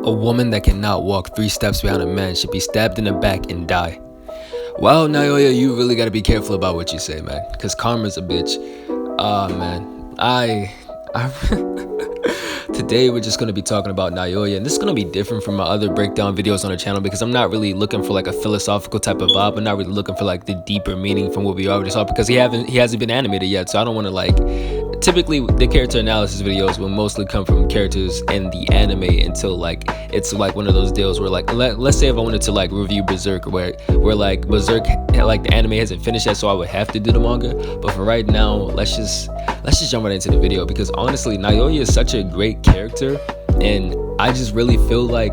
A woman that cannot walk 3 steps behind a man should be stabbed in the back and die. Well, Naoya, you really gotta be careful about what you say, man, because karma's a bitch. Man, I today we're just gonna be talking about Naoya, and this is gonna be different from my other breakdown videos on the channel because I'm not really looking for like a philosophical type of vibe. I'm not really looking for like the deeper meaning from what we already saw because he hasn't been animated yet, so I don't want to like. Typically, the character analysis videos will mostly come from characters in the anime until like it's like one of those deals where like let's say if I wanted to like review Berserk, where like Berserk like the anime hasn't finished yet, so I would have to do the manga. But for right now, let's just jump right into the video because honestly, Naoya is such a great character, and I just really feel like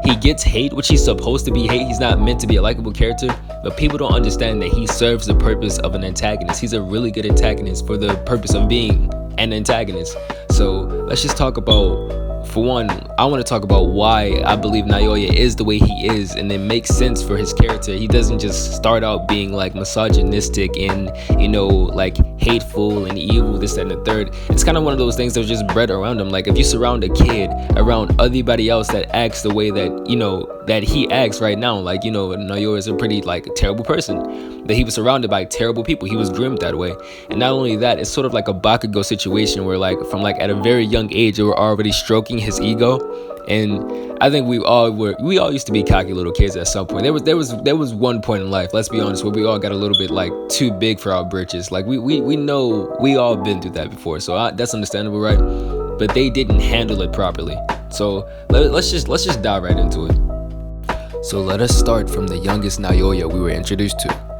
he gets hate, which he's supposed to be hate. He's not meant to be a likable character, but people don't understand that he serves the purpose of an antagonist. He's a really good antagonist for the purpose of being an antagonist. So let's just talk about, for one, I want to talk about why I believe Naoya is the way he is, and it makes sense for his character. He doesn't just start out being like misogynistic and, you know, like hateful and evil, this, that, and the third. It's kind of one of those things that was just bred around him. Like if you surround a kid around everybody else that acts the way that, you know, that he acts right now, like, you know, Naoya is a pretty like terrible person, that he was surrounded by terrible people. He was groomed that way. And not only that, it's sort of like a Bakugo situation where like from like at a very young age they were already stroking his ego. And I think we all used to be cocky little kids at some point. There was one point in life, let's be honest, where we all got a little bit like too big for our britches. Like we know we all been through that before, so that's understandable, right? But they didn't handle it properly. So let's just dive right into it. So let us start from the youngest Naoya we were introduced to.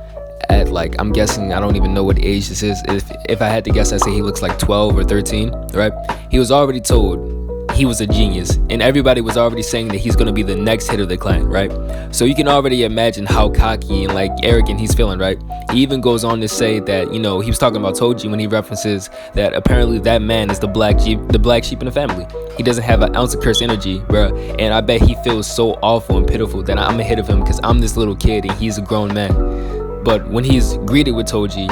At like, I'm guessing, I don't even know what age this is. If I had to guess, I'd say he looks like 12 or 13, right? He was already told he was a genius, and everybody was already saying that he's gonna be the next hit of the clan, right? So you can already imagine how cocky and like arrogant he's feeling, right? He even goes on to say that, you know, he was talking about Toji when he references that apparently that man is the black sheep in the family. He doesn't have an ounce of cursed energy, bro, and I bet he feels so awful and pitiful that I'm ahead of him because I'm this little kid and he's a grown man. But when he's greeted with Toji,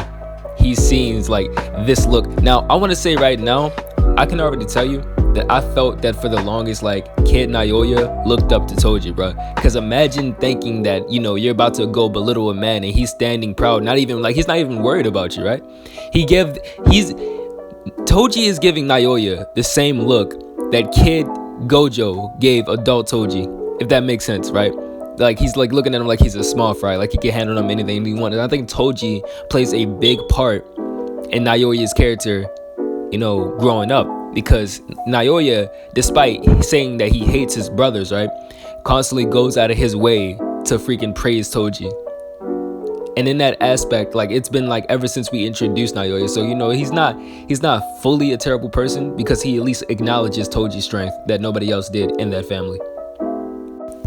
he seems like this look. Now, I want to say right now, I can already tell you that I felt that for the longest, like, kid Naoya looked up to Toji, bro. Because imagine thinking that, you know, you're about to go belittle a man and he's standing proud, he's not even worried about you, right? Toji is giving Naoya the same look that kid Gojo gave adult Toji, if that makes sense, right? Like he's like looking at him like he's a small fry, like he can handle him anything he wants. And I think Toji plays a big part in Naoya's character, you know, growing up, because Naoya, despite saying that he hates his brothers, right, constantly goes out of his way to freaking praise Toji. And in that aspect, like it's been like ever since we introduced Naoya, so you know he's not fully a terrible person because he at least acknowledges Toji's strength that nobody else did in that family.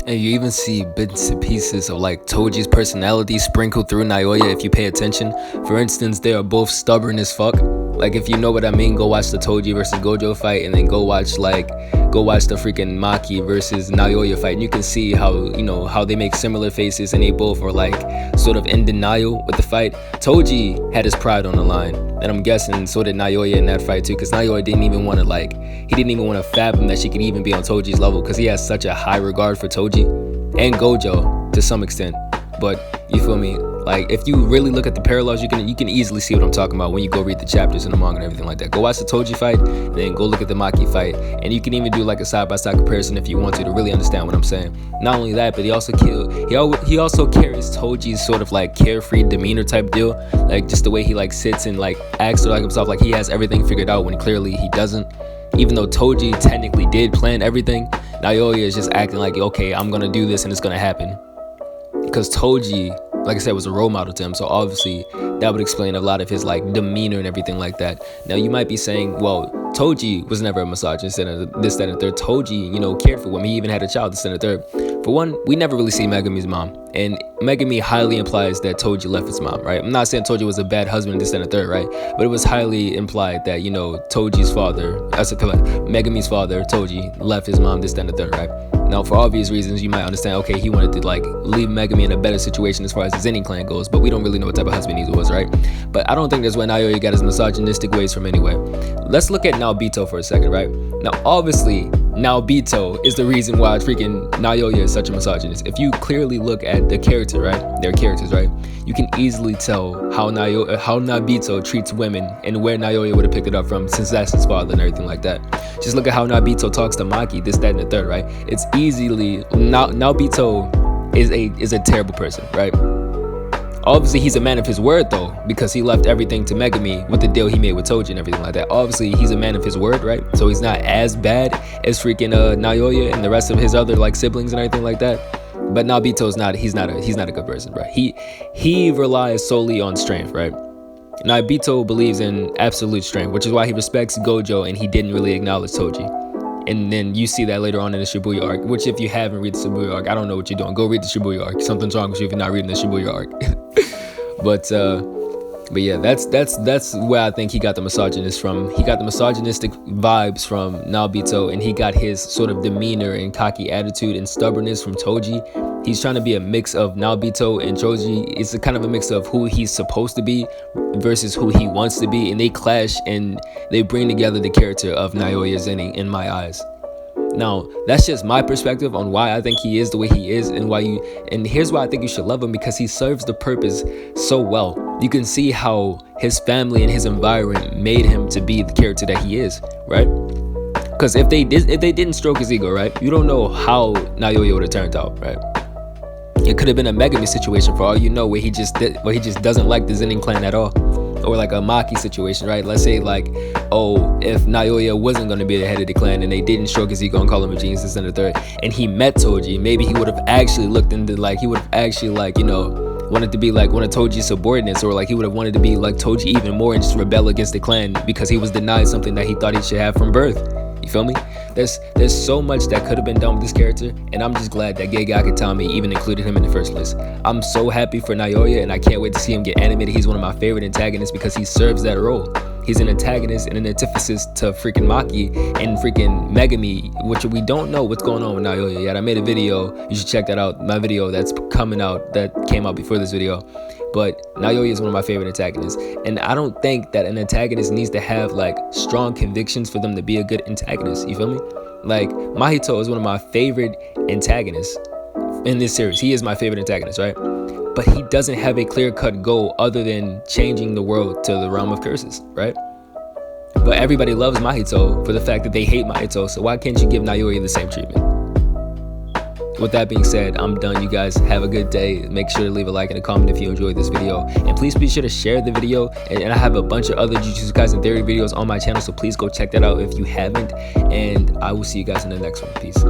And you even see bits and pieces of like Toji's personality sprinkled through Naoya if you pay attention. For instance, they are both stubborn as fuck. Like if you know what I mean, go watch the Toji versus Gojo fight, and then go watch the freaking Maki versus Naoya fight, and you can see how, you know, how they make similar faces and they both are like sort of in denial with the fight. Toji had his pride on the line, and I'm guessing so did Naoya in that fight too, because Naoya didn't even want to fathom that she could even be on Toji's level, because he has such a high regard for Toji and Gojo to some extent. But you feel me? Like if you really look at the parallels, you can easily see what I'm talking about when you go read the chapters in the manga and everything like that. Go watch the Toji fight, and then go look at the Maki fight, and you can even do like a side-by-side comparison if you want to really understand what I'm saying. Not only that, but he also carries Toji's sort of like carefree demeanor type deal, like just the way he like sits and like acts like himself, like he has everything figured out when clearly he doesn't. Even though Toji technically did plan everything, Naoya is just acting like, okay, I'm gonna do this and it's gonna happen. Because Toji, like I said, was a role model to him, so obviously that would explain a lot of his like demeanor and everything like that. Now you might be saying, well, Toji was never a misogynist and this, that, and third. Toji, you know, cared for women. He even had a child, this, that, and third. For one, we never really see Megumi's mom, and Megumi highly implies that Toji left his mom, right? I'm not saying Toji was a bad husband, this, that, and the third, right? But it was highly implied that, you know, Megumi's father, Toji, left his mom, this, that, and the third, right? Now, for obvious reasons, you might understand, okay, he wanted to like leave Megumi in a better situation as far as the Zenin clan goes, but we don't really know what type of husband he was, right? But I don't think that's where Naoya got his misogynistic ways from anyway. Let's look at Naobito for a second, right? Now, obviously, Naobito is the reason why freaking Naoya is such a misogynist. If you clearly look at the character, right, their characters, right, you can easily tell how Naobito treats women and where Naoya would have picked it up from, since that's his father and everything like that. Just look at how Naobito talks to Maki, this, that, and the third, right? It's easily Naobito is a terrible person, right? Obviously, he's a man of his word, though, because he left everything to Megami with the deal he made with Toji and everything like that. Obviously, he's a man of his word, right? So he's not as bad as freaking Naoya and the rest of his other like siblings and everything like that. But Naobito's not. He's not a good person, right? He relies solely on strength, right? Naobito believes in absolute strength, which is why he respects Gojo and he didn't really acknowledge Toji. And then you see that later on in the Shibuya arc, which if you haven't read the Shibuya arc, I don't know what you're doing. Go read the Shibuya arc. Something's wrong with you if you're not reading the Shibuya arc. But yeah, that's where I think he got the misogynist from. He got the misogynistic vibes from Naobito, and he got his sort of demeanor and cocky attitude and stubbornness from Toji. He's trying to be a mix of Naobito and Toji. It's a kind of a mix of who he's supposed to be versus who he wants to be, and they clash and they bring together the character of Naoya Zenin in my eyes. Now, that's just my perspective on why I think he is the way he is, and here's why I think you should love him, because he serves the purpose so well. You can see how his family and his environment made him to be the character that he is, right? Because if they didn't stroke his ego, right, you don't know how Naoya would have turned out, right? It could have been a Megami situation for all you know, where he just doesn't like the Zenin clan at all. Or like a Maki situation, right? Let's say like, oh, if Naoya wasn't going to be the head of the clan and they didn't stroke his ego and call him a genius, this and the third, and he met Toji, maybe he would have actually looked into like, he would have actually like, you know, wanted to be like one of Toji's subordinates, or like he would have wanted to be like Toji even more and just rebel against the clan because he was denied something that he thought he should have from birth. You feel me? There's so much that could have been done with this character, and I'm just glad that Geige Akutami even included him in the first place. I'm so happy for Naoya, and I can't wait to see him get animated. He's one of my favorite antagonists because he serves that role. He's an antagonist and an antithesis to freaking Maki and freaking Megami, which we don't know what's going on with Naoya yet. I made a video, you should check that out, my video that's coming out, that came out before this video. But Naoya is one of my favorite antagonists, and I don't think that an antagonist needs to have like strong convictions for them to be a good antagonist. You feel me? Like Mahito is one of my favorite antagonists in this series. He is my favorite antagonist, right? But he doesn't have a clear-cut goal other than changing the world to the realm of curses, right? But everybody loves Mahito for the fact that they hate Mahito, so why can't you give Naoya the same treatment? With that being said, I'm done. You guys have a good day. Make sure to leave a like and a comment if you enjoyed this video, and please be sure to share the video. And I have a bunch of other Jujutsu Kaisen theory videos on my channel, so please go check that out if you haven't, and I will see you guys in the next one. Peace.